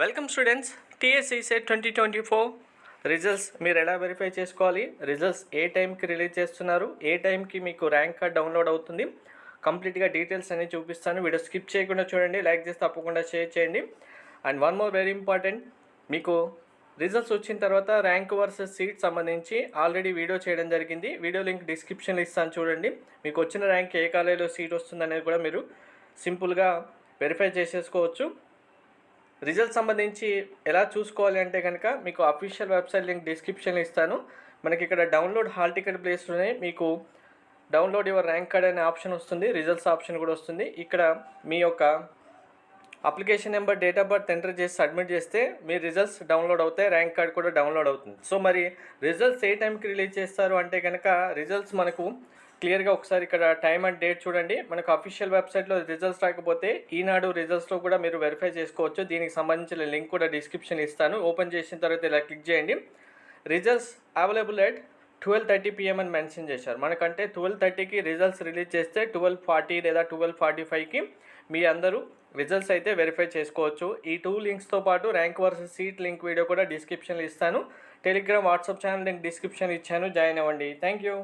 Welcome students. TSC set 2024 results మీరు ఎలా verify చేసుకోవాలి, రిజల్ట్స్ ఏ టైంకి రిలీజ్ చేస్తున్నారు, ఏ టైంకి మీకు ర్యాంక్ కార్డ్ డౌన్లోడ్ అవుతుంది, కంప్లీట్గా డీటెయిల్స్ అన్ని చూపిస్తాను. వీడియో స్కిప్ చేయకుండా చూడండి, లైక్ చేసి తప్పకుండా షేర్ చేయండి. And one more very important, మీకు రిజల్ట్స్ వచ్చిన తర్వాత ర్యాంక్ వర్సెస్ సీట్ సంబంధించి ఆల్రెడీ వీడియో చేయడం జరిగింది. వీడియో లింక్ డిస్క్రిప్షన్లో ఇస్తాను, చూడండి. మీకు వచ్చిన ర్యాంక్ ఏ కాలేజీలో సీట్ వస్తుందనేది కూడా మీరు సింపుల్గా వెరిఫై చేసేసుకోవచ్చు. రిజల్ట్ సంబంధించి ఎలా చూసుకోవాలి అంటే కనుక మీకు అఫీషియల్ వెబ్సైట్ లింక్ డిస్క్రిప్షన్లో ఇస్తాను. మనకి ఇక్కడ డౌన్లోడ్ హాల్ టికెట్ ప్లేస్లోనే మీకు డౌన్లోడ్ యువర్ ర్యాంక్ కార్డ్ అనే ఆప్షన్ వస్తుంది, రిజల్ట్స్ ఆప్షన్ కూడా వస్తుంది. ఇక్కడ మీ యొక్క application number, date of birth enter చేసి సబ్మిట్ చేస్తే మీ రిజల్ట్స్ డౌన్లోడ్ అవుతాయి, ర్యాంక్ కార్డ్ కూడా డౌన్లోడ్ అవుతుంది. సో మరి రిజల్ట్స్ ఏ టైంకి రిలీజ్ చేస్తారు అంటే కనుక రిజల్ట్స్ మనకు క్లియర్గా ఒకసారి ఇక్కడ టైం అండ్ డేట్ చూడండి. మనకు అఫీషియల్ వెబ్సైట్లో రిజల్ట్స్ రాకపోతే ఈనాడు రిజల్ట్స్లో కూడా మీరు వెరిఫై చేసుకోవచ్చు. దీనికి సంబంధించిన లింక్ కూడా డిస్క్రిప్షన్ ఇస్తాను. ఓపెన్ చేసిన తర్వాత ఇలా క్లిక్ చేయండి. రిజల్ట్స్ అవైలబుల్ ఎట్ 12:30 PM అని మెన్షన్ చేశారు. మనకంటే 12:30కి రిజల్ట్స్ రిలీజ్ చేస్తే 12:40 లేదా 12:45కి మీ అందరూ రిజల్ట్స్ అయితే వెరిఫై చేసుకోవచ్చు. ఈ 2 లింక్స్తో పాటు rank versus seat link video కూడా డిస్క్రిప్షన్లో ఇస్తాను. Telegram, WhatsApp channel link description ఇచ్చాను, జాయిన్ అవ్వండి. Thank you.